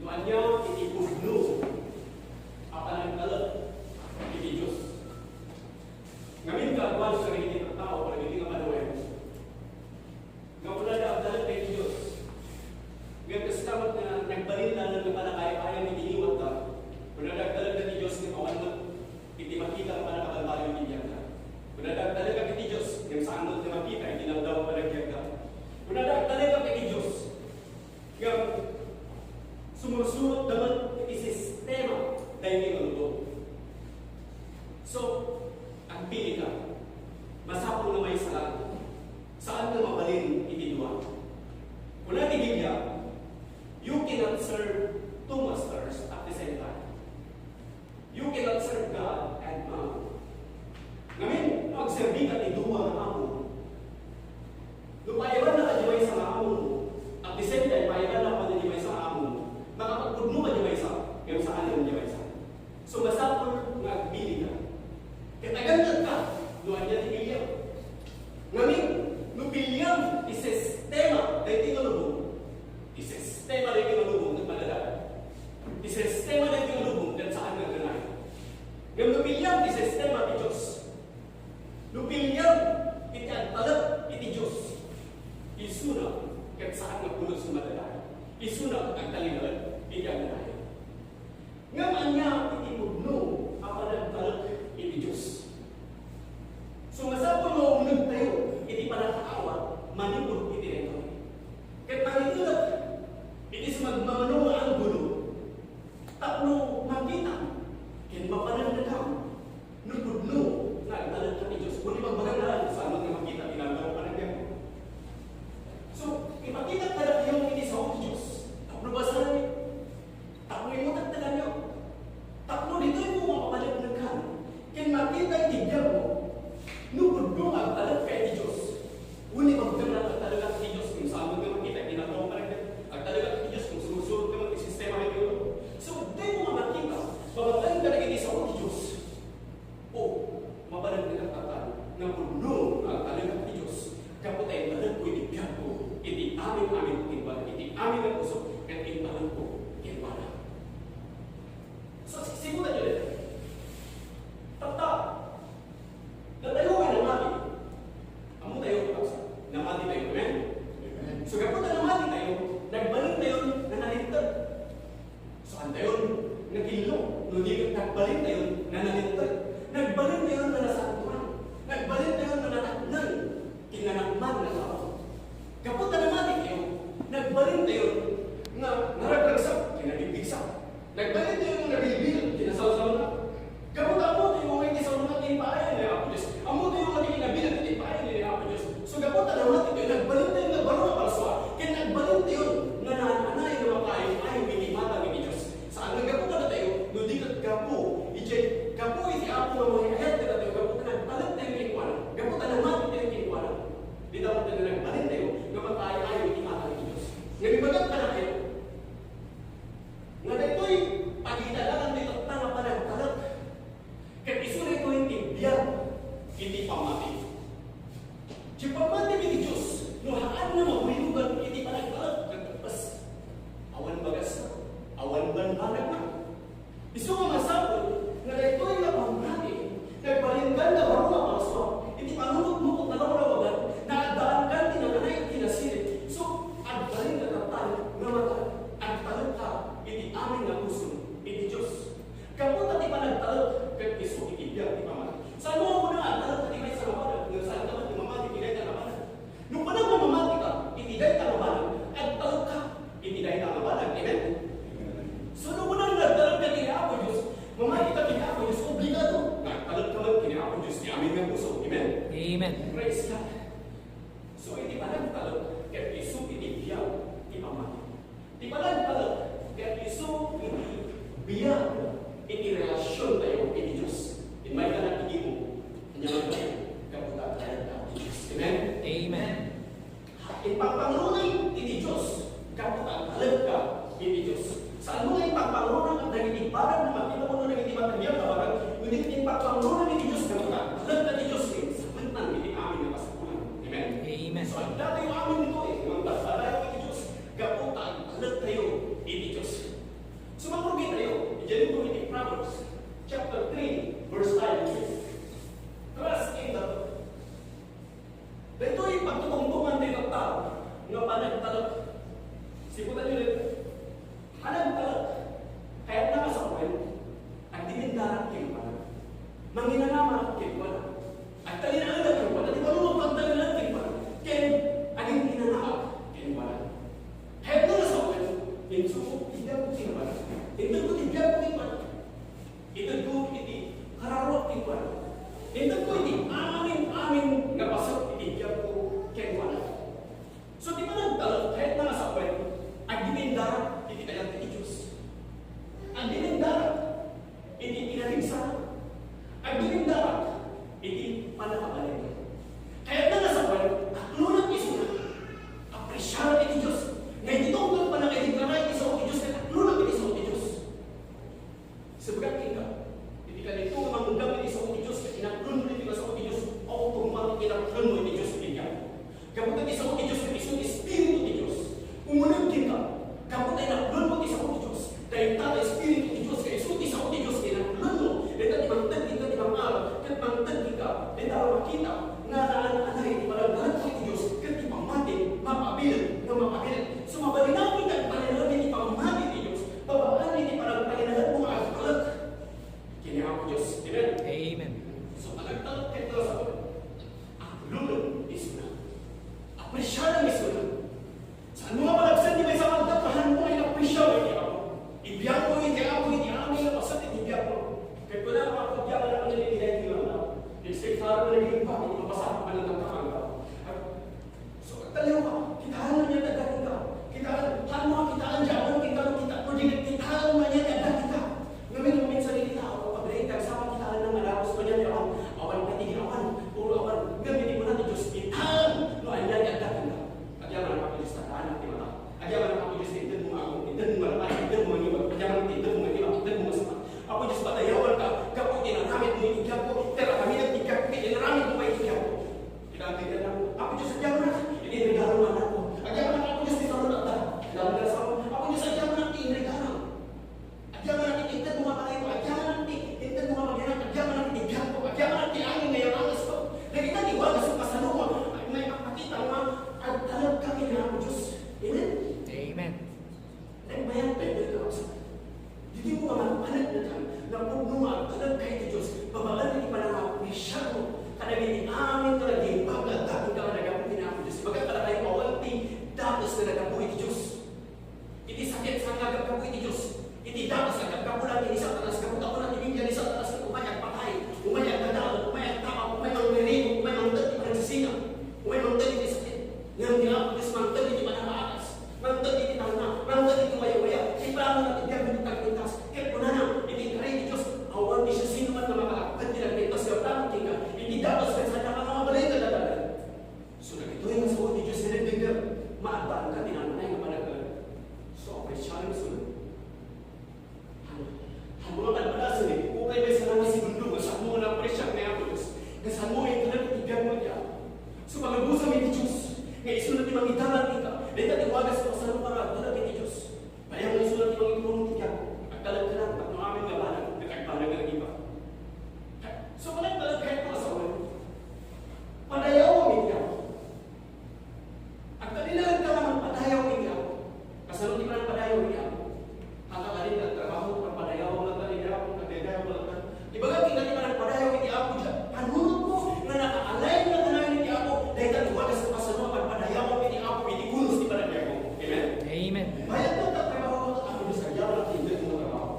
No Anya, iti pudno. Panagtalec, iti Diyos. Ngamin kaagwan sa rin ng tao, para hindi nga manuwen. Nga wala na ang talek kay Diyos. Ngayon kaslamat na nagbalin na ng panakaya-kaya ni iniwag ka. Wala na ang talek na Diyos ng kawan na iti makita ang panakabalbayo ni Diyan ka. Wala na ang talek kay Diyos ng saan mo na makita, hindi na daw panagyan ka. Wala na ang talek kay Diyos. Nga sumusunod naman iti sistema dahil may maluto. So, ang pili ka, masapong na may salat. Saan ka mabalin itidua? Kung natin Biblia, you cannot serve two masters at the same time. You cannot serve God and man. Ngayon, magserbi ka itidua ng amo. Lupayawan na kadimay sa amo mo. At the same time, payawan na kadimay sa amo mo. Makapagpudno kadimay sa ngayon saan yung kadimay sa. So, masapol nga agbili ka. Katagantan ka, luhan niya tipilyaw. Ngamin, nupilyaw, isistema, dahil tingalubong. Isistema dahil tingalubong, nagmadadaan. Isistema dahil tingalubong, dahil saan nga ganay. Ngayon, nupilyaw, isistema, iti Diyos. Nupilyaw, iti agtalap, iti Diyos. Isuna, kahit saan nga pulos ng madadaan. Isuna, ang talingan, iti agdanay. Ngayon niya, iti pudno, ang panagtalec, iti Diyos. So, masapon mo unag tayo, iti panagkaawa, manipod iti rento. Kahit manitulad, iti sumagmamano nga ang gulo, tapno makita, kin mapanagdagam, nupudno, na ang talec iti Diyos. Kung di magmagandaan, saan mga makita, tinagawa panagdagam. So, ipakita ka yung iti sa Diyos. Tapno basahan niyo. Tapno yung matagtagan niyo. Tapno dito yung mga mapanagdagam. Kin makita itigyan mo, nupudno ang talec kay Diyos. Uni magdamnan ang talec kay Diyos. Kung saan mga makita, tinagawa panagdagam. Ang talec kay Diyos, kung sumusunod naman yung sistema kay Diyos. So, di mo makita, babatayin ka na iti sa Diyos. O, mapanagdagam tatalo, na pudno ang talec kay Diyos. Kapatay, talec ko itigyan ko. Iti amin timbala, iti amin ang puso, at timbalan ko, timbala. So, simulan nyo dito. Tata, natayo ka na mati. Amo tayo, paksa. Namati tayo, amen? So, kapag namati tayo, nagbalik tayo na nalintag. Saan tayo? Nagilong. Nung nagbalik tayo na nalintag. Nagbalik tayo na nasantuan. Nagbalik tayo na nataknan. Kinanakman na tao. Kapag namati tayo, nagbalik tayo na naraglagsap, kinabibigsak. Nagbalik tayo na nabibil, kinasaw-saw na. Kapag amo tayo mga kisaw na kinipayan ni Apo Diyos. Amo tayo mga kinabilan kinipayan ni Apo Diyos. So kapag namati tayo, nagbalik tayo na baro na palswa. Kaya nagbalik tayo na nananay na makain ay minimata ni Diyos. Saan nagkapo ka na tayo, nudi ka gapo. Ijay, gapo iti Apo na mga kahit ka na tayo, gapo ka nagpalit tayo kinuwana. Gapo ka namati tayo kinuwana. Di dapat na nagbalik tayo, na makain ay minimata ni Diyos. Nabibagat ka na kayo. Nga dito'y pagitalakan dito tanga panagtalec. Kat iso na ito yung tibiyag, iti pamati. Si pamati ni Diyos, nuhaan na mahuyugan, iti panagtalec. Nagtapas, awan bagas na, awan banbanag na. Iso nga masapon, nga dito'y napamati, nagbalinggan na baro na palaswa, iti panunod mo kung talaw-lawagan, naagdaan ka, tinanay at tinasilit. So, agbalin ka katal, nga mata, agtalec ka, iti amin na puso, iti Diyos. Kapot at ipanagtalec, kat iso itibiyag, ipamati. Saan mo ako na agtalec at ibay sa labanan, kung saan naman imamati, itiday ka labanan. Nung panang mamamati ka, itiday ka labanan, agtalec ka, itiday ka labanan. Amen? So, nung unang nagtalec ka kini Apo Diyos, mamati ka kini Apo Diyos, obligado. Nagtalec ka man kini Apo Diyos, ni amin ng puso. Amen? Amen. Praise God. So, iti panagtalec, kat iso itibiyag, ipamati. Iti panagtalec, kat iso itibiyag, iti relasyon tayo, iti Diyos. May ka nakikita mo, kanyang tayo, kaputat tayo na iti Diyos. Amen? Amen. Ipagpangrunay, iti Diyos. Kaputat talec ka, iti Diyos. Saan mo na ipagpangrunay at nagitibaran na makita mo na nagitibaran niya, kabaran, ngunit ipagpangrunay, iti Diyos, kaputat talec ka, iti Diyos. Saman na, iti amin na kasapunan. Amen? Amen. So, ang dati yung amin nito, yung magdasalayo, iti Diyos. Kaputat talec tayo, iti Diyos. Marcos, chapter 3, verse 5. Trust in the Lord. Dito'y pagtutungtungan din ng tao nga panagtalec. Sibutan nyo dito. Panagtalec. Kaya nakasawan, ang dinindaran kayo pala. Manginanaman kayo pala. At talinaan kayo pala. Di ba nung pagtalinaan kayo pala? Kaya ang ginanaak kayo pala. Kaya nakasawan, inso ko, tidak ko kayo pala. Ito ko, tidak ko kayo pala. Ito ko, iti, kararot kayo pala. Ito ko, iti, amin nga pasok, iti, tidak ko kayo pala. So, di ba nagtalec, kahit nakasawan, ang dinindaran, iti kayang iti Diyos. Ang dinindaran, iti pinaligsahan. Ang dinindaran, iti panakabalin. Kaya nanasawan, aklunang isunan. Apresyaran iti Diyos. Ngayon itong doon pa na kayo iti sa iti Diyos, kaya aklunang iti sa iti Diyos. Sabagat ka, iti ka nito manggam iti sa iti Diyos, kaya inaklun mo iti sa iti Diyos, o tumalang inaklun mo iti Diyos iti ka. Kapag iti sa iti Diyos, iti sa Espiritu iti Diyos, umunang ka, kapag inaklun mo iti sa iti Diyos, dahil tala Espiritu iti Diyos, kaya isuti sa iti Diyos, kaya inaklun mo, dahil tala imangtagin ka, imang-aral, kaya imangtagin ka, dahil tala makita, nga naan-anay, malaglahan ko iti Diyos, kaya ipamati, mapabil, nga mapabil. So mabalinaw kita, ipalinaw iti pamati iti Diyos, babaan iti palagpalinahan mo mga agpalag. Kini ako Diyos, amen? Amen. So palagtalec kayo sa ako, aklunong isunan. Apresyaran isunan. Saan mga palagsan, di ba sa magdakahan mo ay napresyaw iti ako. Ibiyang mo iti ako, iti amin na pasat iti ibiyang mo. Kaya ko na mga pagyaw na ako nililihan iti mga inspektaro na naging pa, iti mapasama ka lang ng kamanga. So taliw ka, kitaan na niya dagdagan ka. Kitaan, saan mga kitaan dyan, kita mo din, kitaan na niya dagdagan ka. Ngayon mo minsan nilita ako, pag-rate ka, sama kitaan ng alapos pa niya, awan patigin, puro awan, gamitin mo natin Diyos, kitaan, no, anya dagdagan ka. Agyaman ang kapilis na kaanak di mata. Agyaman ang kapilis na itin mo ako, itin mo malaman, itin mo maniwag, agyaman ang itin mo maniwag, itin mo masama. Ako Diyos patayawan ka, kapag tinaramit mo itigyan ko, tera kami ng tigyan ko, tinaramit mo pa itigyan ko. Tinaramit lang, ako Diyos agyaman na, itinregalo mo anak ko. Agyaman ako Diyos tinaramit na, agyaman na sa ako Diyos agyaman na, itinregalo. Agyaman na, itintan mo nga palay ko, agyaman na, itintan mo nga magyanan, agyaman na, itigyan ko, agyaman na, tiangin ngayon angas ko. Nagita tiwala sa pasalungan, may makakita nga, at talag kami na ako Diyos. Amen? Amen. Nagbayan tayo dito ako sa hindi mo naman panag na tayo na pugnuman talag kayo ni Diyos. Babalan ni panangapisya mo. Kanagin amin talagin bagla dati ka nagaputin ako Diyos. Bagat pala tayo kawanti datos na nagapuin ni Diyos. Iti sakit sa nagapuin ni Diyos. Iti datos na nagapulan ni Isa talas kaputakunan ni Biblia ni Isa talas na umayag patay. Umayag dadalo, umayag tama, umayag merino, umayag tati panagsisina. Umayag tati ni sakit. Ngayon nga ako Diyos mangtali ni manamaakas. Mangtali ni tangna, mangtali ni waya-waya. Iplano natin diyan ng tagpintas. Kaya po na na, itinray ni Diyos. Awan ni siya sino man na makakapag tinagpintas. Kaya plano tingga. Hindi dapat sa kanya ka mga balay ka dadalan. So nagituloy nga sa ulit ni Diyos sinibigyan. Maataan ka tinanay nga panagal. So apresyahan mo sunod. Mga kalpalasan eh. Ukay ba sa naman si Gundo. Saan mo na apresyahan na ako Diyos. Saan mo ay tinagpintigan mo niya. So pag-abusa mo ni Diyos. Ngayon isunod ni Mangidalan ika. Dahil tatiwagas ko sa para talag ni Diyos. Bayang isunod ni Mangitulong tika. Agtalag ka lang. At nung aming gabanan. Nagkagbanan ng iba. So talag kahit mga sawan. Padayaw ang ika. Agtalilan ka naman padayaw ang ika. Kasalot di pa ng padayaw ang ika. Hakakalin na trabaho ng padayaw ang nagtalidaw. Nagtalidaw ang nagtalidaw. Ibagat ika di pa ng padayaw ang ika. Panunod mo na nakaalay na nanayin ni ako. Dahil tatiwagas sa pasanong pagpadayaw ang ika. Pinikulos di pa ng ika. Amen? Amen. Bayad mo trabaho ako di sa yaw at hindi mo trabaho.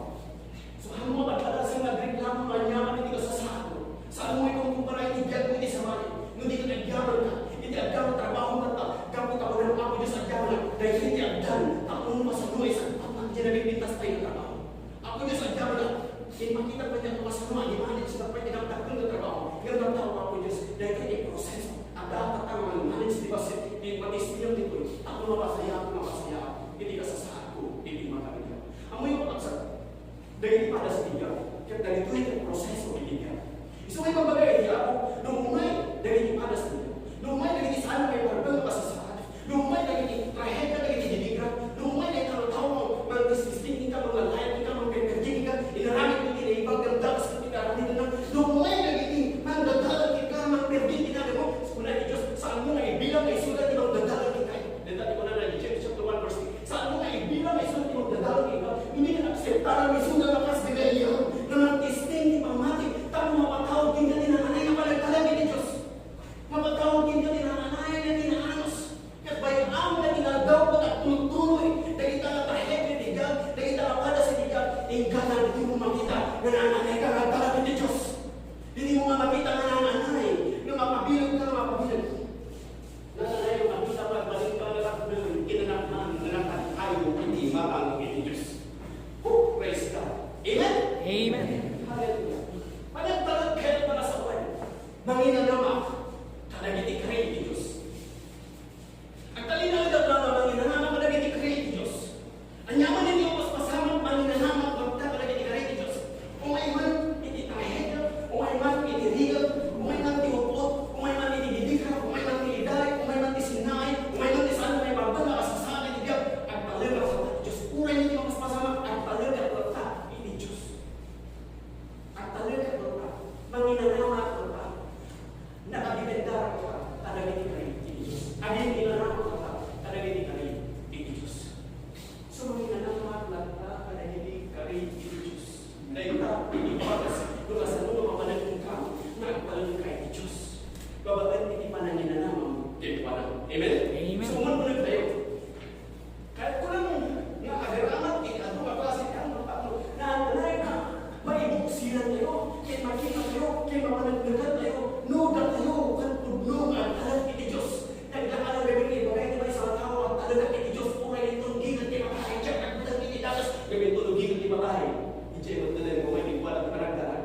So ano mo pagkadasan nagreklamo manyaman hindi ka sa sako. Saan mo itong kumparay ni Diyan mo hindi sa mali. Hindi ka nagyaman ka. Hindi agyaman trabaho na ta. Kapit ako ng ako di sa agyaman. Dahil hindi agyan. Ako mo sa luay sa tapat. Diyan nabibintas tayo ng trabaho. Ako di sa agyaman na. Makita pa niya kung masama. Imanit sila pwede ng takong na trabaho. Ngayon ang tao ako Diyos. Dahil hindi proseso. Ang dapat ang manage di ba di patisipiyang dito. Ako mapasaya. Hindi ka sa sako. Hindi makakita. Ang mo yung kapagsak. Dahil pada sa tiga. Kaya dahil ito yung proseso ng tiga. Isa may pambagay niya ako. Nung umay, dahil pada sa tiga. Nung umay, dahil isaan kayo barbang kapasasaan. Nung umay, dahil trahed ka, dahil dinigra. Nung umay, dahil tao-tao mga disisting ka, mga lahat ka, mga pagkaging ka. Inaramit mo ingganan, hindi mo makita na nananay ka nga talaga ni Diyos. Hindi mo nga makita na nananay, na mapabilog ka, nananay, makita ka, balik ka, kinanakman, nanakad tayo, hindi mapangin ni Diyos. Oh, praise God. Amen? Amen. Hallelujah. Panagtalec kayo para sa buwan. Manginanamak, kadagiti kayo ni Diyos. Ang talinagad lang na manginanamak, kadagiti kayo ni Diyos. Ang yaman hindi ko mas pasamang manginanamak, kadagiti kayo ni Diyos. Kung ay man, hindi tahega, kung ay man, hindi rigal, kung ay man, tiupot, kung ay man, hindi didika, kung ay man, hindi darik, kung ay man, tisinay, kung ay man, tisano, may babala, kasasabi, hindi biyak, ang talaga sa Diyos. Kung ay hindi ko mas pasamang, ang talaga sa ini Diyos. Ang talaga sa manginanamak, nakabibendara ko ka, talaga di ka rin, Diyos. Ang hindi nananamak ka, talaga di ka rin, Diyos. So, manginanamak lang ka, talaga di ka rin, Diyos. Dahil ka, inipagas, kung nasa nung mamanagin ka, nagpalang ka, Diyos. Babagan, hindi pa nanginanamak, di pa lang. Amen? Amen. So, umunod tayo. Kahit ko lang, nakagaramat, ano, maklase ka, nananay ka, maibuksilan tayo, kaya makita tayo, kaya mapanagdagan tayo, nuda tayo, kan pudno, ang talag iti Diyos. Nagdaan ang gawin ito, kaya diba isang tao, ang talag iti Diyos, puray itong gigat ni babae, siya, ang talag iti dalas, gawin ito ng gigat ni babae. Hindi mo talag mo, may igual ang panagdagan.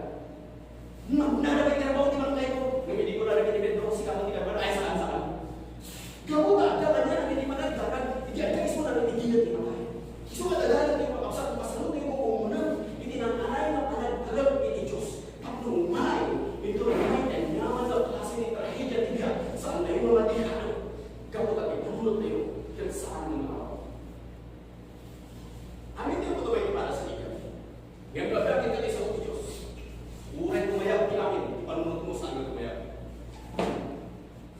Nanabay ka na ba, di bang tayo? Gawin di ko na naging ibento, si kapag di ka ba, ay saan-saan. Gawa ka, dapat niya, ang hindi panagdagan, hindi ang kais mo na naging gigat ni babae. So, matagalan tayo, makapsat, pasalong tayo mo kumunan, hindi nang anay na panagdagan iti Diyos. Pagtungmay, ito ay ay naman sa klase ni trahedya tiga saan tayo mga dihan. Kapag at ipunod tayo, kaya saan ng araw. Amin tayo po ito para sa ikan. Ngayon gagawin ka sa Diyos. Uray kumayag di amin, ipanunod mo saan ang kumayag.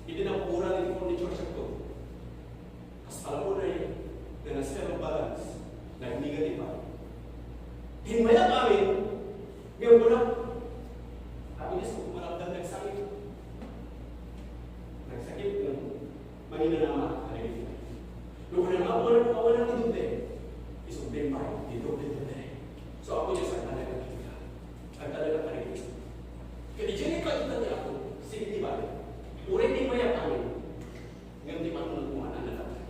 Hindi na pura ng furniture siya ito. As pala po na yun, na nasa balance, na negative pa. Hinmayag amin, ngayon po na, Happiness kung maramdam nagsakit. Nagsakit ng manginanamak. Nung nangabuan ng kawalan ni Dude, isubin pa rin, di Dude. So ako dyan sa talaga kita. Ang talaga talaga. Kaya dyan ka kita niya ako, sige di ba? Uray di maya kami. Ngayon di man mo na natatay.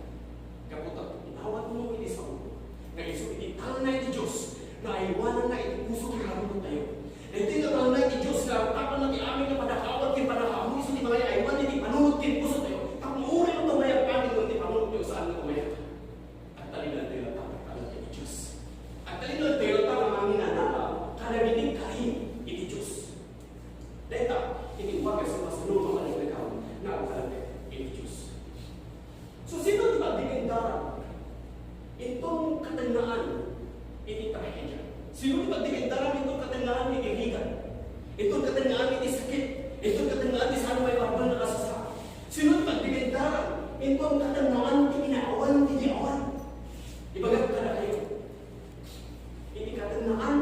Kaputak, inawat mo ini sa ulo. Ngayon itital na iti Diyos, na iwanan na iti puso ng harunod tayo. Hindi ka lang na Diyos na tapos natin amin na padakawat kin padakamu iso di mga aywan hindi panunod kin puso tayo. Takmuuri mo tumayag kami kung di panunod tayo saan na tumayag. At talinan tayo tapos kalang iti Diyos. At talinan tayo tapos manginanama kalabitin kahin iti Diyos. Dahil ta, itiwag sa masunod ang maligagaw na ang kalabit iti Diyos. So sino di ba digandara? Itong katanaan iti trahedya. Sino di ba digandara itong katanaan iti higan? Itong katanaan iti sakit. Itong katanaan iti saan may barbal na kasasa. Sino di ba digandara itong katanaan iti inaawan iti awan? Ibagat ka na kayo. Iti katanaan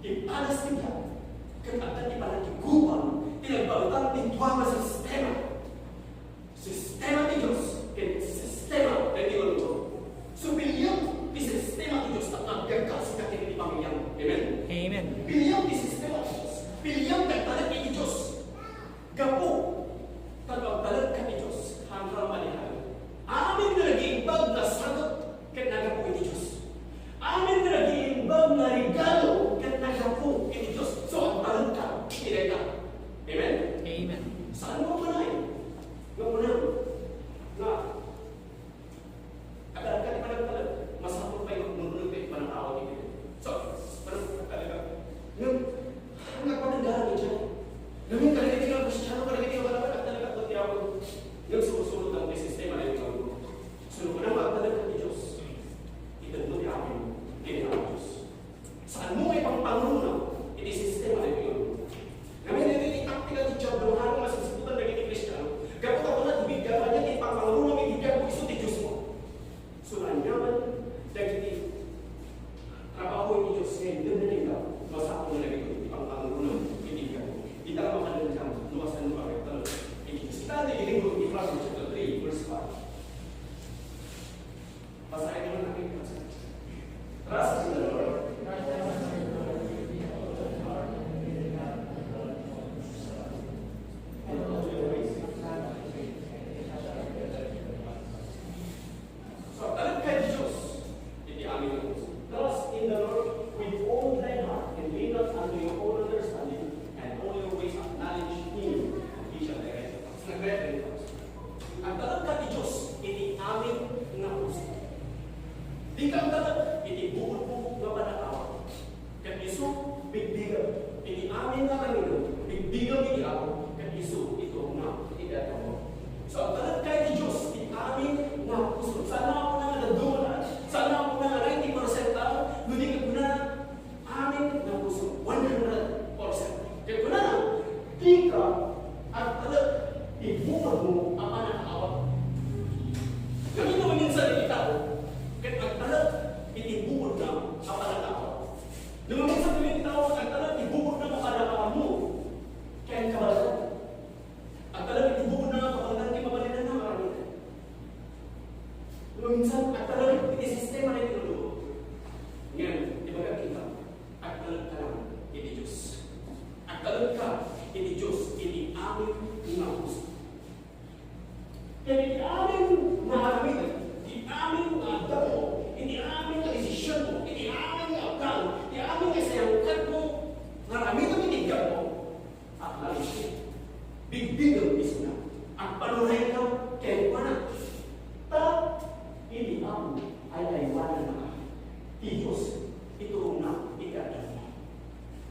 iti palas nila. Kagatan iti palagigubang tinagbautang tintuama sa sistema. Sistema ni Diyos. Sistema na tinulong. So, bilyang di sistema ni Diyos at nagkagkas ka kini pamilyang. Amen? Amen. Bilyang di sistema ni Diyos. Bilyang nagtalag ni Diyos. Gapo, tagagtalag ka ni Diyos hanggang malihan. Amin na nag-iimbag na sagot kaya nagapo ni Diyos.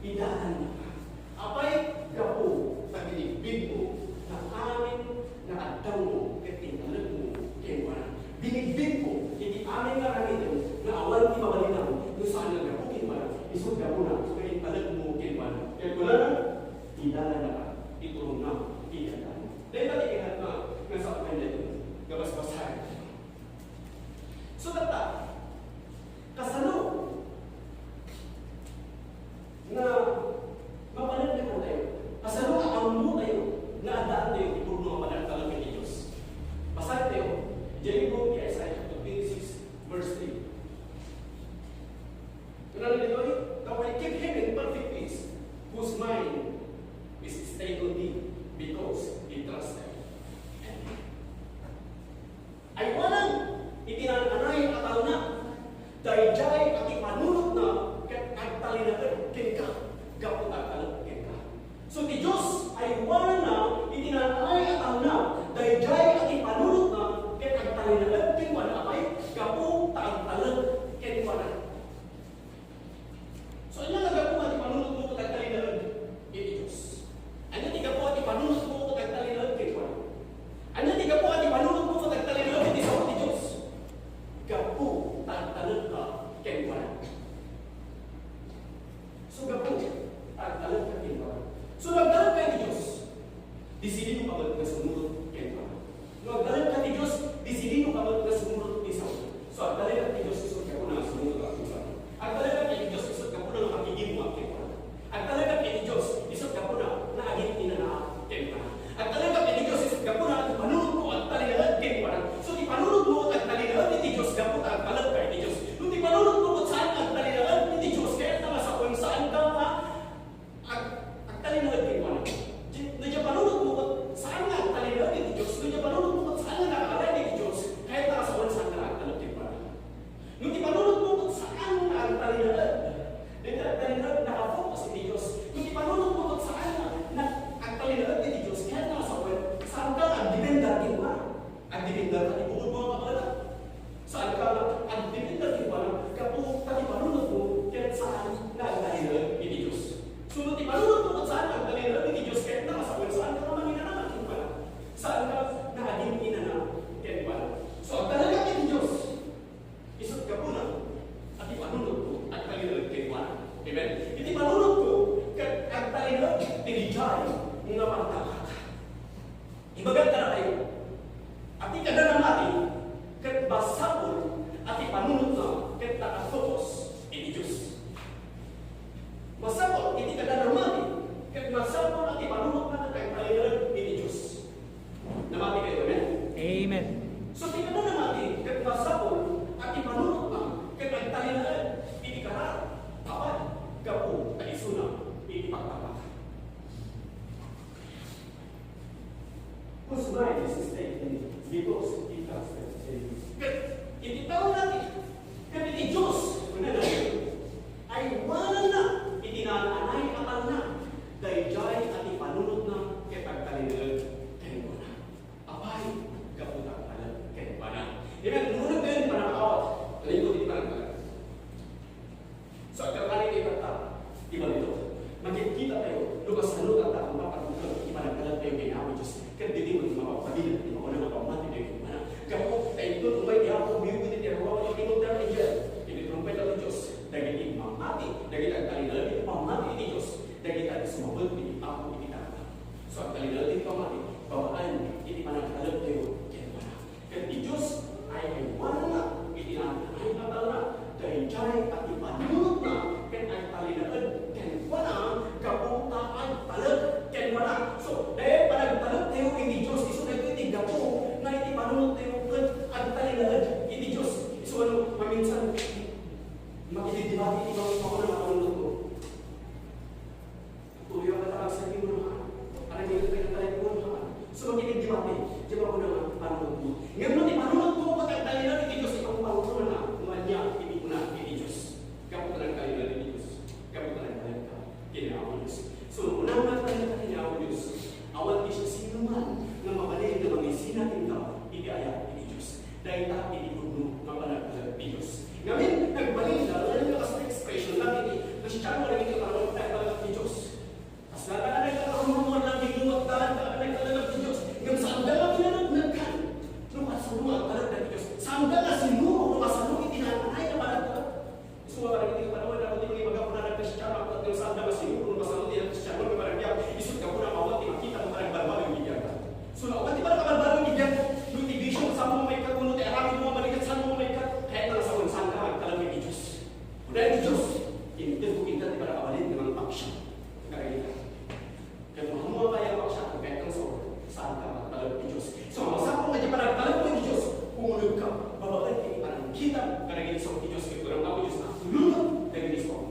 idahan na ka. Apay, gapo, sa binigbig mo, na amin na adtaw mo, ket tinalag mo, kaya wala. Binigbig mo, hindi amin nga kanitin, na awan di mabalinaw, kung saan nga gapukin wala. Isod gapo na, so kaya tinalag mo, kaya wala. Kaya wala na, idahan na ka, itulong na, idahan. Dahil natin ingat na, nasa akin na ito, gabas-basahan. So tata, kasano na mapanagdaman tayo, kasano na ammo tayo, na adaan tayo, ipurno ang panagtalec ni Diyos. Basahin tayo, Jericho, Isaiah 26, verse 3. Ano dito? Kapag keep him in perfect peace, whose mind is stayed on thee, because he trusted. Ay walang itinananay at na dahil jay at ipanunod na agtalinagan ken ka gapot agtalinagan ken ka. So ti Diyos ay walang na itinananay at na dahil jay at ipanunod na ken agtalinagan ken wala ay gapot agtalinagan ken wala. So ano nga gapot at ipanunod mo ken agtalinagan ken Diyos. Ano ti gapot at ipanunod mo ken agtalinagan ken wala. Ano ti gapot at ipanunod mo ken agtalinagan ken sa Diyos. Gapo tagtalag ka ken wala. So gapo tagtalag ka ken wala. So nagdalag ka ni Diyos, disilin mo kabal nga sumunod ken wala. Nagdalag ka ni Diyos, disilin mo kabal nga sumunod ni Saul. So agdalag ka ni Diyos, isod ka po na sumunod ka ken wala. Agdalag ka ni Diyos, isod ka po na makiging mo ken wala. Agdalag ka ni Diyos, isod ka po na naagin inana ken wala. Agdalag ka ni Diyos, isod ka po na ipanunod mo at talinagan ken wala. So ipanunod mo at talinagan ni Diyos gapo tagtalag ka ni Diyos. Nung ipanunod mo kung saan ang talinagan ni Diyos, kaya naman sa kung saan ka ang talinagan ken wala. Nung panunod mo kung saan nga ang talinagan ni Diyos, nung panunod mo kung saan nga nakalay ni Diyos, kaya naman sa kung saan ka ang talinagan ken wala. Nung ipanunod mo kung saan nga ang talinagan, talinagan nakafocus ni Diyos. Nung ipanunod mo kung saan nga ang talinagan ni Diyos, kaya naman sa kung saan ka ang dipendar ken wala. Ang dipendar ka ibukod mo ang kapala. Saan ka ang dipendar ken wala, kapag ipanunod mo kaya saan nga ang talinagan ni Diyos. So nung ipanunod mo kung saan ang talinagan ni Diyos, kaya naman sa kung saan ka naman inanaman ken wala. Saan ka naging inanaman ken wala. So ang talaga ni Diyos, isot ka po na at ipanunod ko at talinagan ken wala. Amen? Iti panunod ko at talinagan tinijay nga pagtakak. Ibagat ka na kayo. At ikada na natin, kat basapol at ipanunod na kat nakafocus ini Diyos. Basapol, iti kada na natin, kat basapol at ipanunod na kat talinagan ini Diyos. Namati kayo, amen? Amen. So, tikada na natin, kat basapol at ipanunod na kat talinagan ini karat. Apan, gapo, kaisuna, ini pagtapak. Whose mind is stayed in because he trusted in God. Ititaw natin, kasi Diyos, una na ay wala na, itinananay atal na, dahil jay at ipanunod na, kaya pagtalinagan, kaya wala. Apay, kaputang alam, kaya wala. Amen, nunod kayo di panakawat, nalingkod di panakawat. So, agkakalit kayo kata, iba dito, magkikita tayo, lukas na lukat at mapatulang, ipanagkalat tayo kay Amin Diyos. Kan dili mo mapapabilin, di mo na mapamati tayo kung gapo, tayo ito, lumay di ako, umiyo ko din yung mga tingog na rin dyan. Pinitrumpay na ng Diyos, dagit mamati, dagit ang talinalan, pamati ni Diyos, dagit ang sumabot, hindi ako itinata. So, ang talinalan, pamati, babaan, hindi panagkalat tayo, kaya wala. Kaya di Diyos ay wala na, itinanay atal na, dahil jay at ipanunod na, kaya ang talinalan, kaya wala, kapuntaan talag, kaya wala. So, dahil panagtalag tayo, hindi Diyos, iso na ito itigapo, na itipanunod tayo, at talinalan, hindi Diyos. Iso ano, maminsan, makididibati, ibang ako na mapanunod ko. Tuloy ang katalag sa aking mga, parang hindi ka tayo ng mga. So, makididibati, di ba ako na mapanunod mo. Ngayon mo, ipanunod ko, pag ang talinalan, hindi Diyos, ikaw panunod na, Anya, hindi ko na, hindi Diyos. Kapag ka ng talinalan, hindi Diyos. Kapag ka ng talinalan, kinawa Diyos. So, unang talinalan, kinawa Diyos. Awal di siya sino man na mabalin na mga sinatin ka, itiaya ni Diyos. Dahil ta, itikudno ng panagkalat ni Diyos. Ngayon, nagbalin na, wala yung expression natin, na siya mo lang ito, parang nagkalat ni Kristiyan ako at yung saan na masinuro na masanod niya Kristiyan mo parang diyan isut ka po na mawat makita mo parang barbaro yung bigyan ka. So na di ba nakabarbaro yung bigyan ko? Yung division sa mo may kaguno at arami mo malikat sa mo may kat kahit na sa unsan ka magtalang may Diyos. Dahil ni Diyos, hindi ko kita di ba nakabalin ng paksya. Kaya kaya mo kaya paksya kahit ang saan ka magtalang may Diyos. So masakong nga di ba nagtalang may Diyos, kumunod ka, babagay kayo parang kita karagin sa Diyos kaya kurang ako Diyos na tulungan karagin sa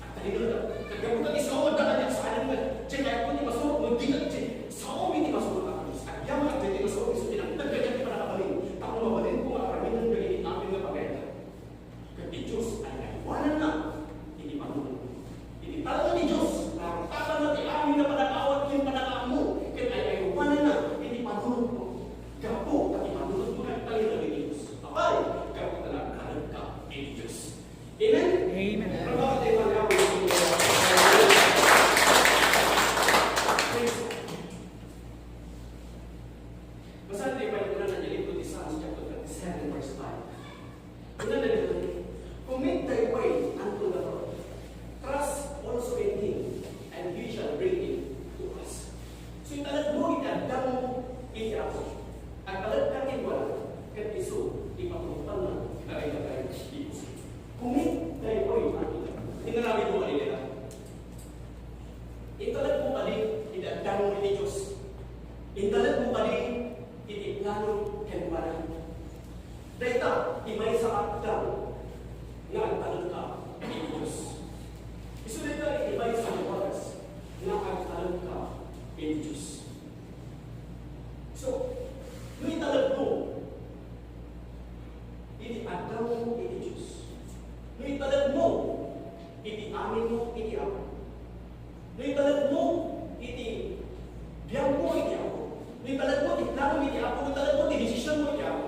at talino na kagabutan isa ako magdakanya sa alam na dyan kaya po di masurok mo di ka dyan sa ako hindi masurok ako Diyos at yaman at dyan di masurok iso pinagdagdagan di pa nakabalin ako mabalin ko nga karaminan gagawin namin na pagayta kaya Diyos ay naiwanan na hindi panunod hindi talaga ni Diyos nakakatapan na di amin na panakawat yung panakawat mo kaya ay naiwanan na hindi panunod mo gapo at ipanunod mo kaya talino ni Diyos abay gapo na nagkaroon ka ni Diyos. Amen? Amen. Basahin tayo pa yung na dyan ito di Psalms chapter 37 verse 5. Una na dito, commit thy way unto the Lord. Trust also in Him, and He shall bring it to us. So yung talag mo, itagdang mo, iti-ako. Ang talag katin wala, kat iso, ipatupan na, karay-karay, ipos. Commit thy way unto the Lord. Tingnan namin mo kanina nila. Italag mo kali, itagdang mo iti Diyos. Italag mo kali, iti-plano kenwanan. Dahita, imay sa akdang na agtalag ka iti Diyos. Isunod ka, imay sa waras na agtalag ka iti Diyos. So, nung italag mo, iti-agdang mo iti Diyos. Nung italag mo, iti-amin mo iti ako. Nung italag mo, iti-biyang mo iti ako. Nung italag mo, iti-plano mo iti ako. Nung italag mo, iti-desisyon mo iti ako.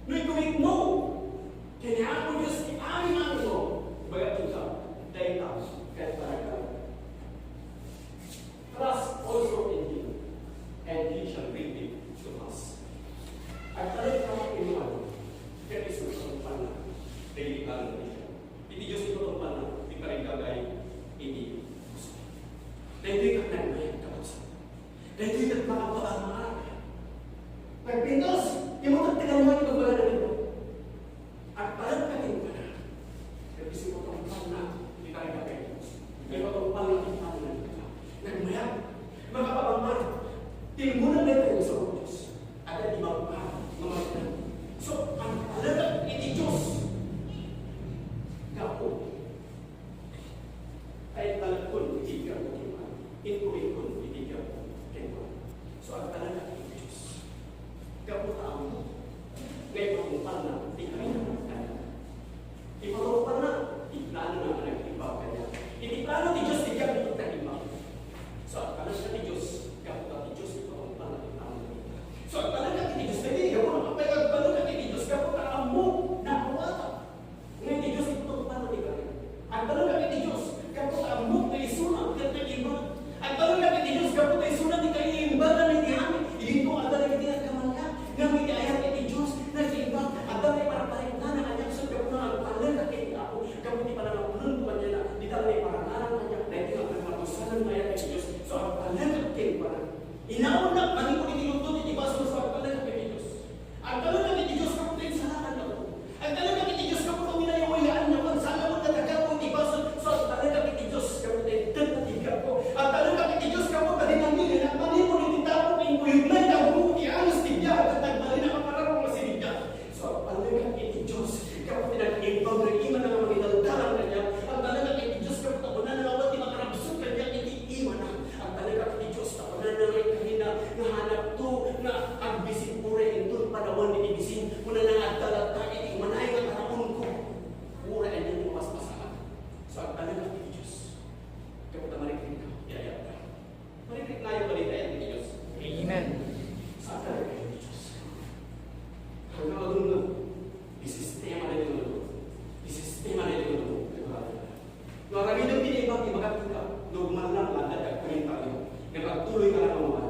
Nung i-commit mo, kaya ako Diyos, iti-amin ang mo. Bagat yung sa, dahil ka, kahit talaga. Trust also in Him, and He shall bring it to us. At talaga ka inuman, kaya isusunod pa na, dahil ka lang niya. Iti Diyos ito itong pa na, di pa rin kagay, hindi gusto. Dahil ito'y kagnagmayang kapusan. Dahil ito'y nagmakapaan mga araw. Nagpintos, yung mga tingnan mo yung pagbaga na nito. At parang kanin pa na. Kaya isip ko itong pa na, di pa rin kagay Diyos. Kaya itong pa na, di pa na nito. Nagmayang, makapamamar. Timunan na ito sa Diyos. At ang ibang pa, mga ito. So, ang talagang iti Diyos, gapo. Ay talakon, itigaw ko kiman. Inkulikon, itigaw ko kiman. So, ang talaga iti Diyos. Gapo tao mo. Ngayon ang umpal na, di kami naman kaya. Ipaturupan na, iplano na ang nag-ibaw kanya. Itiplano ni Diyos, di kami nag-ibaw. So, ang talaga ni Diyos, gapo ka ni Diyos, ito ang umpal na iplano na ito. So, ang talaga ni Diyos, hindi gapo na kapay magpalo ka ni Diyos, gapo ka ang mo, na awata. Ngayon ni Diyos, ito ang umpal na ito. Ang talaga ni Diyos, gapo ka ang mo, na isunang, kat nag-iba. Ang talaga ni Diyos, gapo ka isunang, di kayo iimba na ni Diami. Hindi ko ang talaga ni Diami ka. Ngayon ni ayat ni Diyos, na iimba. Ang talaga para paring na kanya, so gapo na ang talaga kay ako. Gapo di pa na nakulun ko niya na, di talaga para nalang kanya. Dahil nga ang matusanan na ayat ni Diyos. So ang talaga kay para. Inaon na, paning ko itinutod, itibaso sa ang talaga kay Diyos. Ang talaga ni Diyos, gapo tayo sa lakan ako. Ang talaga ni Diyos, gapo tayo minayawayaan niya. Sana mo natagal ko itibaso. So ang talaga ni Diyos, gapo tayo tagtatiga ko. Ang talaga ni Diyos, gapo tayo nangilin. Ang panin mo nititapo kay kuyuglay na mo, iangas tigya. At nagbalin na kapararong masinigya. So ang talaga ni Diyos, gapo tayo nag-ibang iman na mga minaldaran na niya. Ang talaga ni Diyos, gapo tayo na nawat di makarabsot na niya, iti-iman na. Ang talaga ni Diyos, tapo na nangay kanina, nahanap to, na ang bisin pure, indun panahon ni bisin, muna na nagdalat na, iti-imanay ang karapon ko. Pura ay nito mas masahan. So ang talaga ni Diyos, gapo tayo marikrik ka, iayat ka. Marikrik na yung balita yan ni Diyos. Amen. Sa talaga ni Diyos. Hanggang madunod, isistema na ito. Isistema na ito. Marami ng pinibag, ibagat ka, normal lang, lahat at komentaryo. Nagpagtuloy ka lang ang mga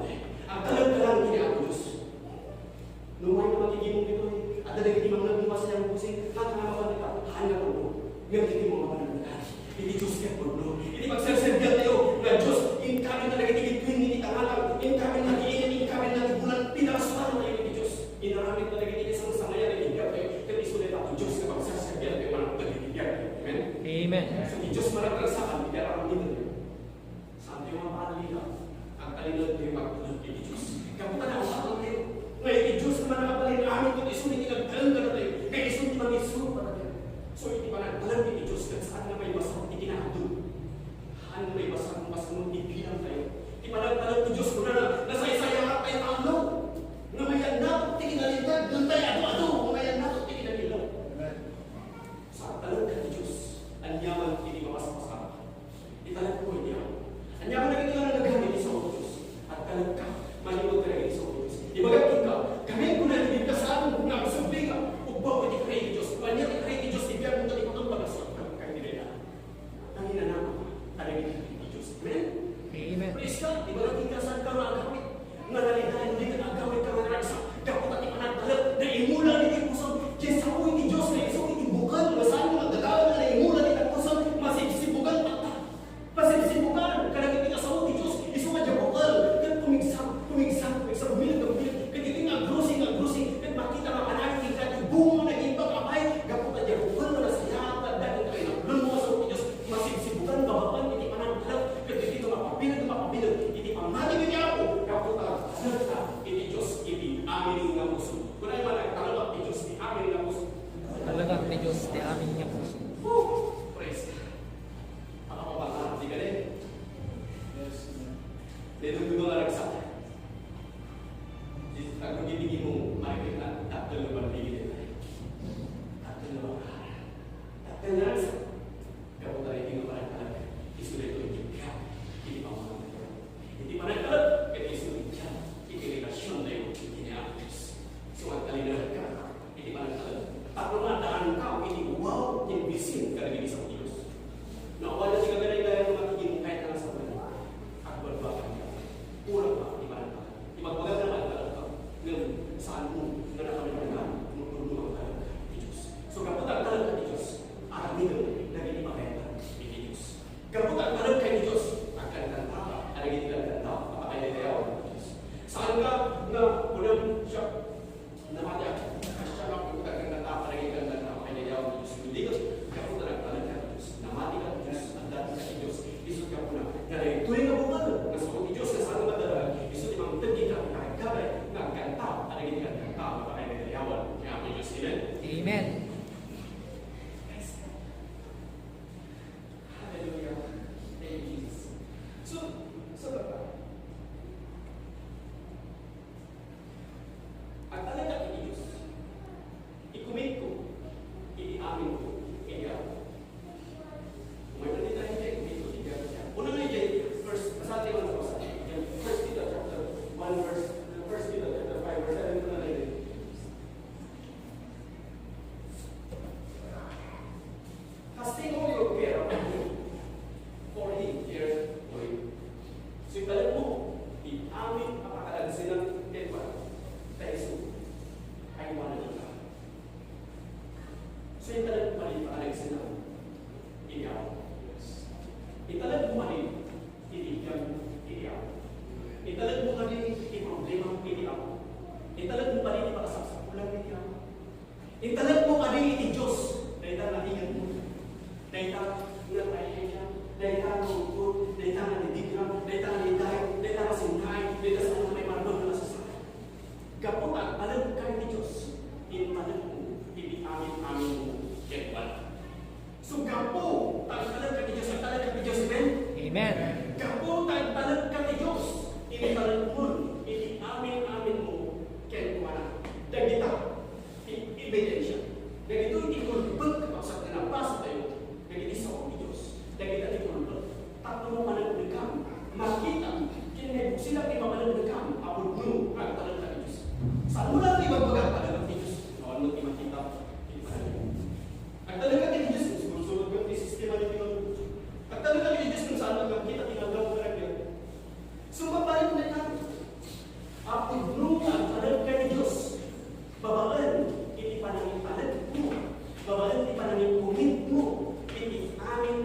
ang talag ka lang, hindi ako Diyos. Numay na magiging mong ito, at talagang hindi mga nagbumas niya ang pusing, at nga mga ka, hanga ko mo. Ngayon, hindi mo mga Hindi Diyos kaya pudno. Hindi magsaserbyat tayo na Diyos, in kami talaga tinitwin, hindi tangalang, in kami nagiinin, in kami nagibulan, pinarasuhan tayo ni Diyos. Inaramit talaga hindi isang sangayan, nagigyan tayo, kaya isulit ako Diyos na magsaserbyat tayo, manang pagigigyan. Amen? Amen. So, di Diyos maragdag sa akin, hindi aram nito tayo. Saan tayo mga pahalila? Ang kalinod tayo magpunod ni Diyos. Kaputan na ang sakal tayo. Ngayon, ni Diyos naman nakapalin amin kung isulit, nagdalang ka na tayo. Kaya isulit mag-isuro para tayo. So, hindi pa nagdalang ni Diyos, kaya saan na may basang itinahadod. Saan may basang ibilang tayo. Hindi pa nagdalang ni Diyos kung na nasa isayahat tayo talo. Ngamayan na, tikinalintag, doon tayo ado-ado. Ngamayan na, tikinalilaw. Sa dalang ka ni Diyos, ang yaman, hindi mapas-pasama. Italag ko niya. Ang yaman na ito na naghamit sa Diyos. At talag ka, malimag ka na sa Diyos. Ibagat kita, kami ko na hindi ka saan, nga masabi ka, ugbaw ko di Diyos. Kanya di kaya ni Diyos, ibiyag mo ito itong pagasot. Kaya nila. Ang hinanaman ka, talagin ka ni Diyos. Amen? Amen. Praise God, ibagat kita saan ka na agamit. Nga naligayan, hindi ka agamit ka nga naragsa. Kapot at ipanagdalag, na imula ni Tipusang, kaya sa uwi ni Diyos, na isang itibukal, na saan mo magdadalan na imula ni Tipusang, masibsibugan pata. Masibsibugan, kanagin kita sa uwi ni Diyos, isang madjabukal, kaya pumigsam, bumilag, kaya hindi nga grusing, kaya makita nga kanagin ka, bungo na ibang amay, kapot at jabukal mo na sa yata, dahil kayo na bulong mo sa uwi ni Diyos, masibsibugan, babapan, hindi panagdalag, kaya dito mapabilag, hindi pamati ka niya ako, kapot at nagta, hindi Diyos, hindi amin nga muso. Kung ay talaga ni Diyos, hindi amin nga muso. Talaga ni Diyos, di amin niya puso. Praise God. Makapapangharap, di ka rin. Dito ko nga nagsak. Ako gibigin mo, makikita, tatlo na magbigin nila. Tatlo na maghara. Tatlo na nagsak. Kapag tayo hindi nga parang talaga, isulit ko yung ka. Hindi pa mga nagkaroon. Hindi pa nagkaroon, kaya isulit ka. Ikirelasyon na yung Diyos. So, ang kalinarag ka, hindi pa nagkaroon. Tatlo na daan ka, hindi wow, yung bisin ka naging isang Diyos. Nawala si kagaya-gaya ng magiging mo kahit na nasa bulan. At barbakan ka. Ulang pa, di ba nagkaroon? Ibagbagal naman talaga ng saan mo na nakamalagan tumutulong ang talaga ni Diyos. So kapag ang talaga ni Diyos, aramin mo, naging ipakita ni Diyos. Kapag ang talaga ni Diyos, ang kanta, ang naging kanta, mapakailayaw ng Diyos. Saan ka na unang siya namatay, siya na kapag ang kanta, ang naging kanta, mapakailayaw ng Diyos. Hindi ka, kapag ang talaga ni Diyos, namatay ka ng Diyos, ang dati ka ni Diyos, isot ka po na, na tuloy na bukal, nasa ni Diyos, na saan ka talaga, isot imang tagin ka, nakagabay, nagkanta, ang naging kanta, mapakailayawan. Kaya ako Diyos, amen? Amen. Hallelujah. Thank you, Jesus. So baba. Ang talaga ni Diyos, i-commit ko, i-amin ko, i-amin ko. Kung may natin tayo dyan, i-commit ko, i-amin siya. Una nga dyan, first, masati ko na sa First Peter chapter 1 verse, First Peter chapter 5 verse 7 ko na rin. Casting all your care upon Him, for He cares for you. So italag mo, i-amin ang pakalansin ng Edward, Taiso, ay wala na ka. So italag mo pa rin pakalansin ng Iliyaw. Italag mo pa rin, itigyan, Iliyaw. Italag mo pa rin, i-problema, Iliyaw. Italag mo pa rin, ipakasaksakulang, Iliyaw. Italag mo pa rin, iti-Diyos, dahil nalingan mo. Dahil nga tayo siya, dahil nga lungkot, dahil nga nalidigram, dahil nga naliday, dahil nga singkay, dahil nga saan may marmon na nasasakay. Kapag alam kayo ni Diyos, inalam mo, amin mo, yan wala. So gapo, talag ka ni Diyos, ang talag ka ni Diyos, amen? Amen. Gapo, talag ka ni Diyos, inalam mo, amin mo, yan wala. Dagita, ebidensya.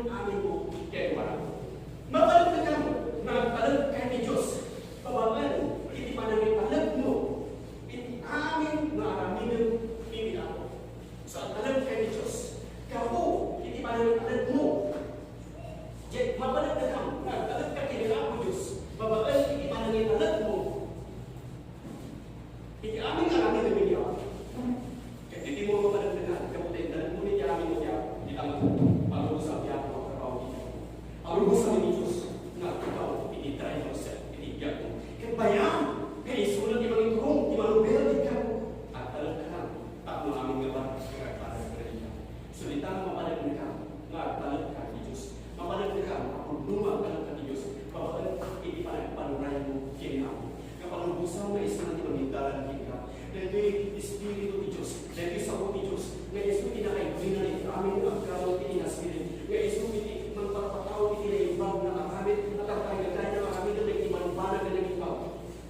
amin mo kaya wala. Mapalag na kamo, nagpalag kay ni Diyos. Pabagan, iti panagtaleg mo, iti amin na aramin pili ako. Sa talag kay ni Diyos, kako, iti panagtaleg mo. Diyan, mapalag na kamo, nagtaleg ka kay ako Diyos. Pabagan, iti panagtaleg mo. Iti amin aramin na pili ako. Kaya iti mo mapalag na kamo, kaputin, dalag mo niti amin mo niya, di tama, pag-uusap niya ako, karaw niya. Pag-uusap ni Diyos, na ikaw, iti-try yourself, iti-iyak mo. Kaya bayan, kaya isulat yung mga iturong, yung mga nobel, ikaw. At talag ka lang, tak mo aming gabar, kaya parang kaya. Sulitan mapalag na ka, nga talag ka ni Diyos. Mapalag na ka, pagduma talag ka ni Diyos. Papalag, iti panuray mo, kinamo. Kapag lubusan na isa natin mamindalan kinamo. Dahil Espiritu ni Diyos, dahil sa ni Diyos, nga isu tinakaibunan iti aming agkaroon itinasirin. Nga isu iti magpapatao iti na ibang na akamit at ang kagagay na akamit na nagtimanbanag na nagipag.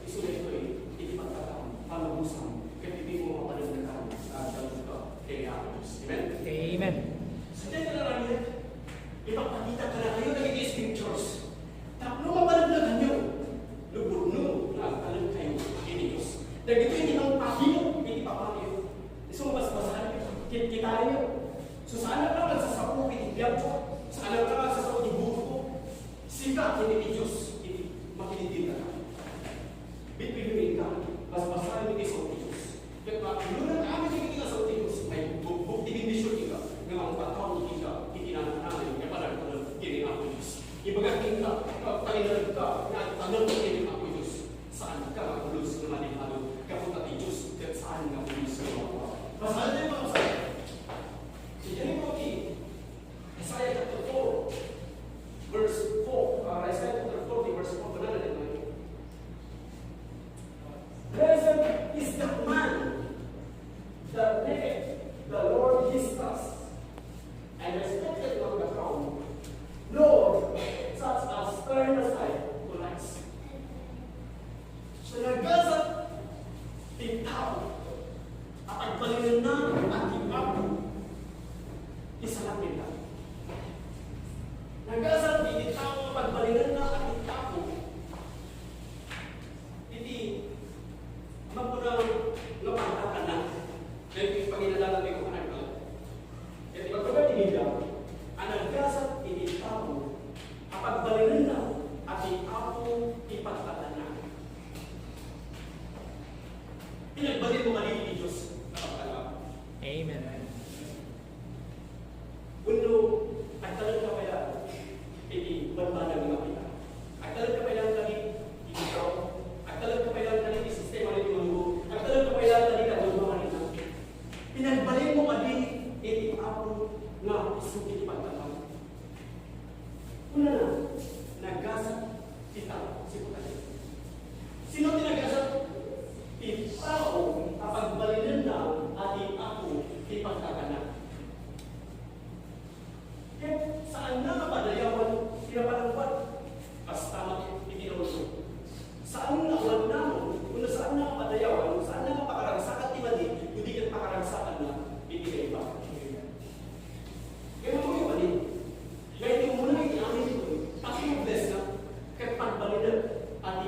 Isu na ito iti pagkatao, palabusan, kaya hindi mo mapanagdakan sa dalawang ka kaya Diyos. Amen? Amen. Sa dyan ka na rin, ipagpakita ka na kayo ng scriptures. Tapos mapanagdakan nyo, luburno na agtalag kayo kini Diyos. Dahil ito hindi ang pahino, hindi papakyo. So, mas-basahan kita rin yun. So, saan na lang nagsasapo, itibiyag ko. Saan na lang nagsasapo, ibuto ko. Sika, hindi ni Diyos, hindi makinindin na ka. Bipiluin ka, mas-basahan yung isang Diyos. Kaya makilunan kami yung kita sa Diyos, may bukti bindisyon ka, nga mga patawang kita, itinanananan, kaya parang kini ako Diyos. Ibagakin ka, panginalag ka, nga tanong ko kini ako Diyos. Saan ka makulos na manihalo, kapunta ni Diyos, kaya saan nga kulos na mga. Basahan tayo mga basahan. Sige mo Isaiah chapter 4, verse 4. Isaiah chapter 40, verse 4. Banana din tayo. Blessed is the man that maketh the Lord his trust, and respected not the crown, nor such as turn aside to lies. So nagkasat tintao at agbalinin na at ibago isa lang nila. Nagkasat tintao at agbalinin na at ibago hindi magpunang napangkakan na dahil panginalalan may kumanan ka. At ipagpagkatingin ka, ang nagkasat tintao at agbalinin na at ibago ipagkatan na. Pinagbalin mo kanili ni Diyos na pagkala. Amen. Uno, agtalag ka kaya, hindi banbanag mga kita. Agtalag ka kaya kani, hindi ikaw. Agtalag ka kaya kani, di sistema rin yung mga. Agtalag ka kaya kani, katulog mga nila. Pinagbalin mo kani, hindi ako nga isuki ipagkala. Una na, naggasat kita, si Putay. Sino tinagasat? Tao, kapag-balinan na ating ako ipagkakanak. Kaya saan na kapadayawan pinapalangkot? Basta itinulong. Saan na awan na mo? Kung saan na kapadayawan, saan na kapakaragsakan di ba di? Hindi ka pakaragsakan na ibigay ba? Kaya mo yung panin. Kaya yung muna yung amin ko, pati yung bless na, kaya pagbalinan at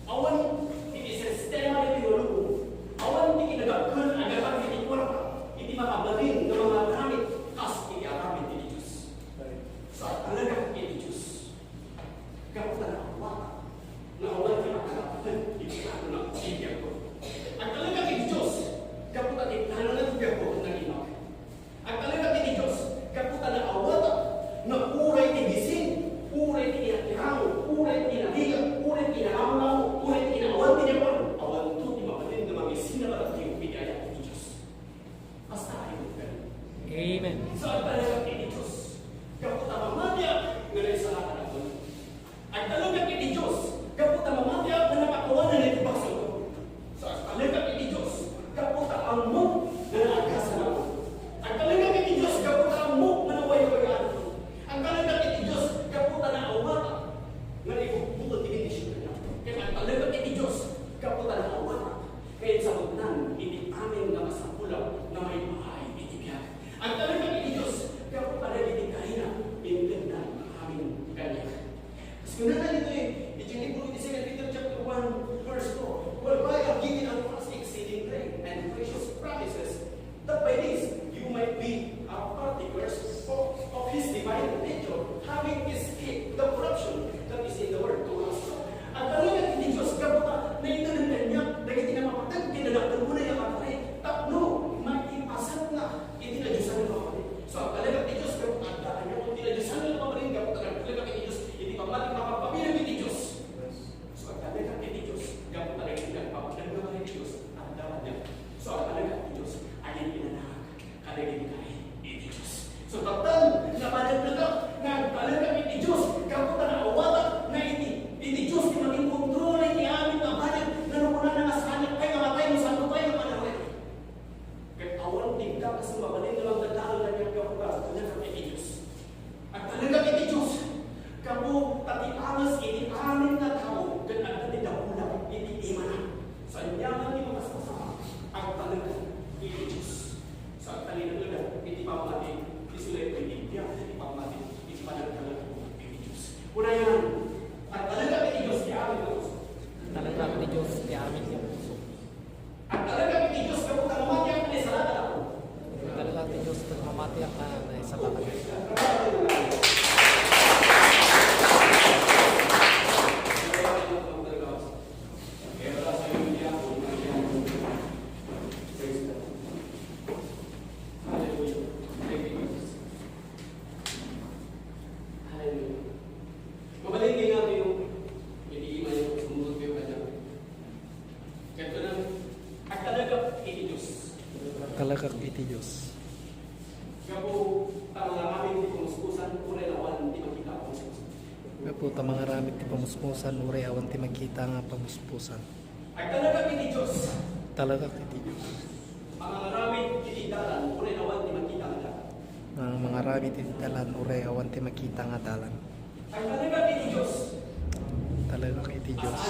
Awan iti sistema ni tinulungo. Awan iti kinagagkan agapan iti kwarta. Iti makabalin ng mga gamit kas iti aramid iti Diyos. Sa talaga iti Diyos. Kaputan na awata. Na awan iti makagapan iti ano na ibiyag ko. Ang talaga iti Diyos. Kaputan iti ano na ibiyag ko ng inak. Ang talaga iti Diyos. Kaputan na awata. Na uray iti bisin. Uray iti inakiramo. Uray iti inaligat. Uray iti inaramamo. Uray iti inaawan iti inawan. Awan to ti mabalin na magisin na malatiyo iti ayat iti Diyos. Basta ayaw ka. Amen. Sa talaga iti Diyos. Kaputa mamadya nga naisalatan ako. Ang talaga iti Diyos. Kaputa mamadya nga napakawanan iti baksa ko. Sa talaga iti Diyos. Kaputa ang mo na naagasan ako. Ang talaga iti Diyos. Kaputa ang mo na naway-wayan ako. Ang talaga iti Diyos. Kaputa na awata. Nga naibukbukod divinisyon ka na. Kaya ang talaga iti Diyos. Kaputa na awata. Kaya sa magnan, iti amin na masapulang na may bahay iti biyag. Ang talaga iti Diyos. Kaputa na iti kahina. Pinagdan ang aming ganyan. Kasi kung na dito iti 2 Peter chapter 1 verse 4. Whereby are given unto us exceeding great and precious promises, that by this you might be partakers of His divine nature, having escaped the corruption that is in the world to us. Ang talaga iti Diyos, kaputa, na ito ng ganyan, na iti na mapatag, tinanaktan mo na yung kapatid. Tapno, mag-ipasat na, iti na Diyosan ng kapatid. So, ang talaga iti Diyos, kaputa, ang daan niya, kung iti na Diyosan ng kapatid, kaputa, ang talaga iti Diyos, iti pamating mapagpabilang iti Diyos. So, ang talaga iti Diyos, kaputa, ang iti nagpapagpabilang naman iti Diyos, ang dapat niya. So, ang talaga iti Diyos, ay ang pinanahag, kalagay iti Diyos. So, tatan, napalag na ka, na ang talaga iti Diyos, kaputa na awata, na iti Diyos, di maging kontrol, iti amin na bayan, na numunan na nasahanap kayo, namatay mo, saan mo tayo manawin. Kahit awan, tigda, kasi mabalin na lang dadaan na niyang kaputa, sa talaga iti Diyos. Ang talaga iti Diyos, kapu, tati amas, iti amin na tao, kan agad iti dakula, iti imana. Sa inyaman, di makasasama, ang talaga iti Diyos. Sa talinang lang, iti pamati, iti sila iti biyak, iti pamati, iti panagtalec iti Diyos. Una yan, ang talaga iti Diyos, di amin na puso. Talaga iti Diyos, di amin niya puso. Ang talaga iti Diyos, kaputa mamati ang panisalatan ako. Talaga iti Diyos, nagmamatiyak na naisalakan. Talaga iti Diyos. Kaputa mga ramit ti pamuspusan, uri awan ti magkita nga pamuspusan. Ang talaga iti Diyos. Talaga iti Diyos. Ang mga ramit iti dalan, uri awan ti makita nga dalan. Ang mga ramit iti dalan, uri awan ti makita nga dalan. Ang talaga iti Diyos. Talaga iti Diyos.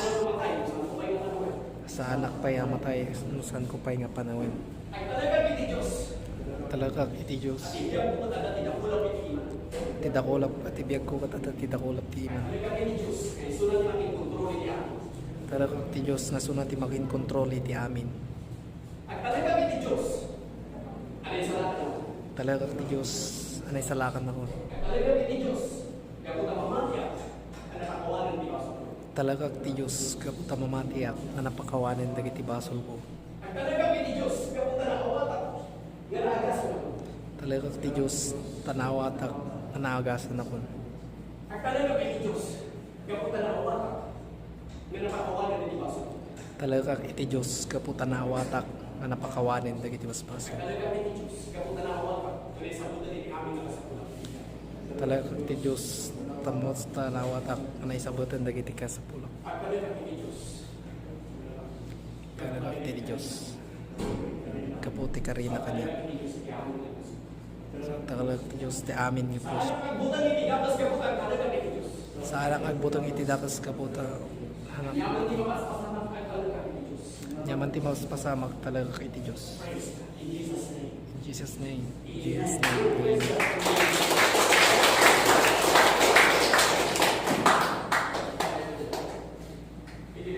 Sa anak pa'y amatay, nusan ko pa'y nga panawin. Ang talaga iti Diyos. Talaga iti Diyos. At ibiyag ko at tidakulap iti iman. Tidakulap at ibiyag ko at tidakulap ti iman. Ang talaga iti Diyos. Kaya sunod natin kontrol iti amin. Talaga iti Diyos nga sunat ti maging kontrol iti amin. Ang talaga iti Diyos. Anay salakan ako. Talaga iti Diyos, anay salakan ako. Ang talaga iti Diyos. Kaputa mamatya. Ang nakakawanan di baso. Talaga iti Diyos, kaputa mamatiyak na napakawanan dagiti basol ko. Ang talaga iti Diyos. Kaputa nakawatak. Nga naagasan ako. Talaga iti Diyos, tanawatak na naagasan ako. Ang talaga iti Diyos. Kaputa nakawatak. Nga napakawanan di baso. Talaga iti Diyos, kaputa nawatak na napakawanan dagiti basbaso. Ang talaga iti Diyos. Kaputa nakawatak. Kaya sabutan iti amin nakasapulan. Talaga iti Diyos, tamos tanawatak na isabutan dagiti kasapulok. Ang talaga iti Diyos. Talaga iti Diyos, kaputi karina kanya. Talaga iti Diyos, ti amin nga puso. Butang iti gatas kaputa ang talaga iti Diyos. Sa anak agbutong iti dakas kaputa, hanap. Yaman di mapaspasamak ang talaga iti Diyos. Yaman ti mas pasamak talaga iti Diyos. In Jesus' name. In Jesus' name. In Jesus' name. Amen. Iti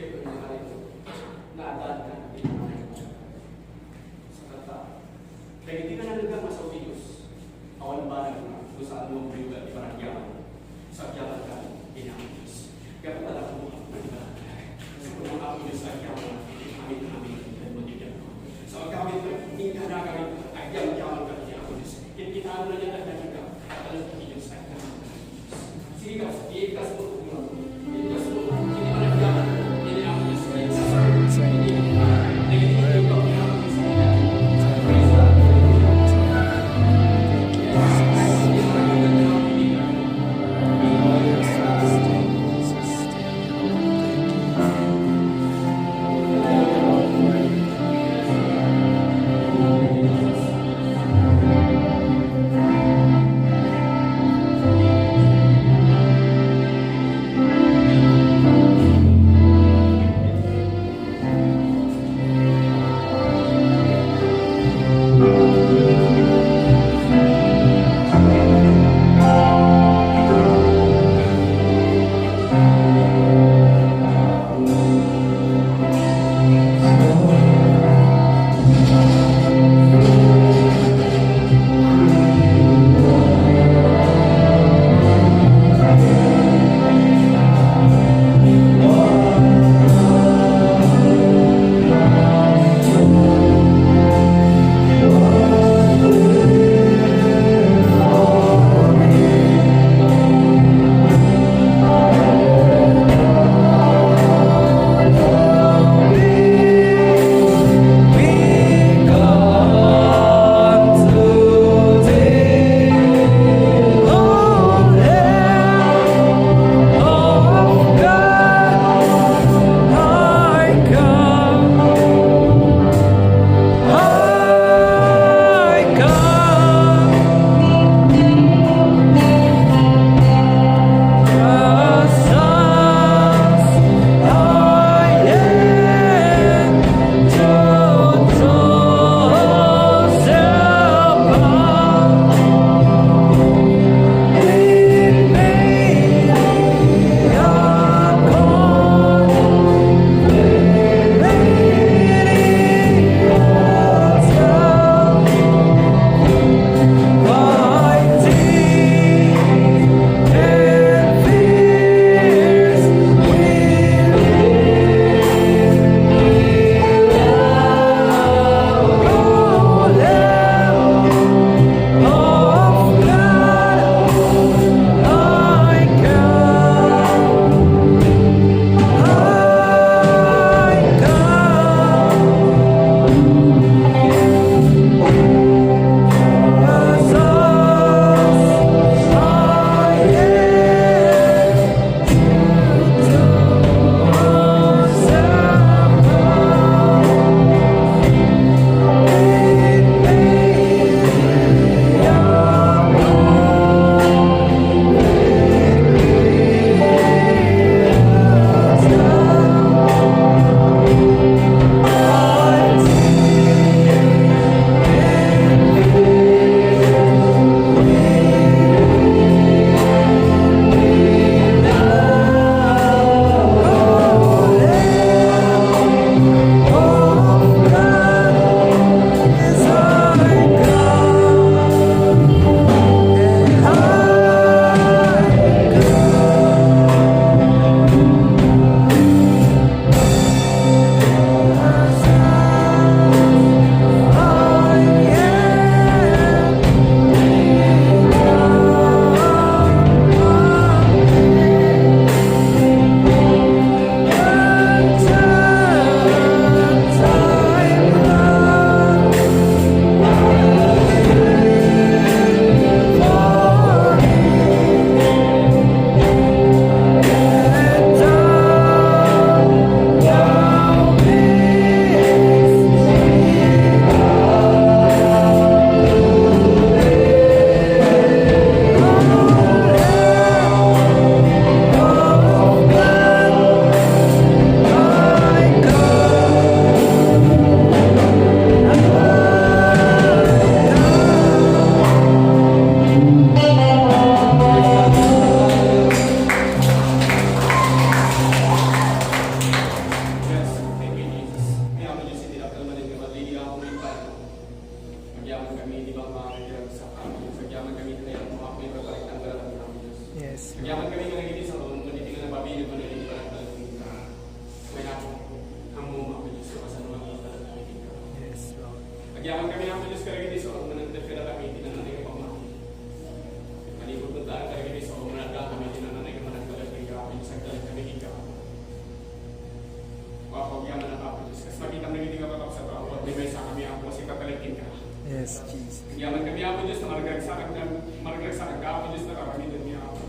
Nagyaman kami ang Diyos karagin iso, ang managdal ka na kami, tinananay ka pamahal. Manipod mo tayo karagin iso, ang managdal kami, tinananay ka managdal ka kami, isang dalag kami ikaw. Wapagyaman na kapag Diyos, kasi makita mo naging nga sa tao, at may sa kami ako, kasi tatalagin ka. Yes, Jesus. Nagyaman kami ako Diyos, na maragagsakan ka ako Diyos, na kami doon niya ako.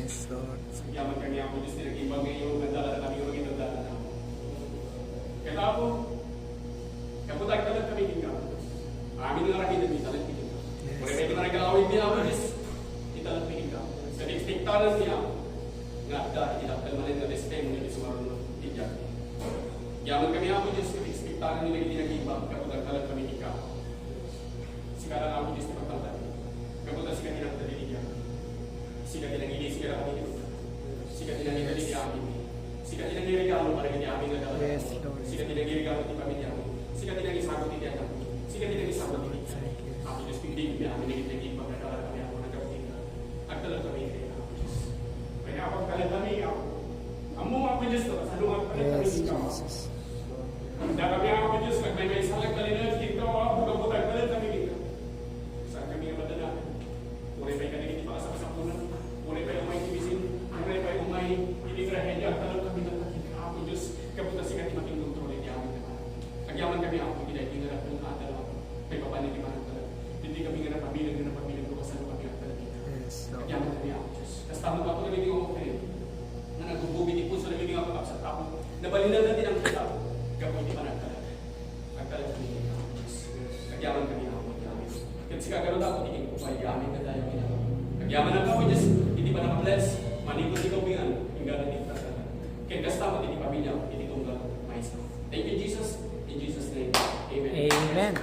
Yes, Lord. Nagyaman kami ako Diyos, nilagibang ngayon, nagdala na kami, yung nagdala na ako. Kaya ako, kaputag talag kami ikaw. Amin nga rakinan ni talag pikin ka. Kung may nagawin niya ako, Diyos, italag pikin ka. Sa expectaran niya, nga dahil itakal na restem niya, sumarunod, tijak. Yaman kami ako, Diyos, sa expectaran niya, ginagibang, kaputag talag kami ikaw. Sekarang ako, Diyos, na pagtantay. Kaputag sika tinang taliligan. Sika tinangili, sika kami dito. Sika tinangili talili amin. Sika tinangili regalo para hindi amin na dalaga. Yes, Lord. Sika tinangili regalo di pamilya amin. Sika tinangili sagot di tiyan amin. Sika tinangili sagot di tiyan. Ako Diyos, pindig niya amin naging pagkakala kami ako nagkabutin ka. Agtalag kami kaya ako Diyos. Kaya ako kalit kami ako. Among ako Diyos to, sa lungat kalit kami Yes, ikaw. Jesus. Dahil kami ako Diyos, may salag kalinag dito ako, bukang-butang kalit kami ikaw. Saan kami nga madalaman? Muray pa'y kaniliti pa sa kasapunan. Muray pa'y umay tibisin. Muray pa'y umay iligrahedya. Talag kami ng kakita ako Diyos. Kaputa sikat mating kontrolin niya amin naman. Agyaman kami ako, ginarap ng atal ako. May papanin ni Manang talag. Hindi kami nga napabilang ko kasalo kami ang talag. Yes, Lord. Agyaman kami ako Diyos. Kasi tama ako nagiging ako kayo. Na nagbububit ipon sa nagiging ako kapsat ako. Nabalinan natin ang kita. Kapoy di Manang talag. Agtalag kami ako Diyos. Agyaman kami ako. Kasi kagano'n ako, tingin ko pa, iamin ka tayo ginagawa. Nagyaman na ako, Diyos, hindi pa nakabless, manikot ikaw bingan, yung gano'n din ka sana. Kaya kasta mo, hindi pamilya, hindi tunggal, maestro. Thank you, Jesus. In Jesus' name, Amen. Amen.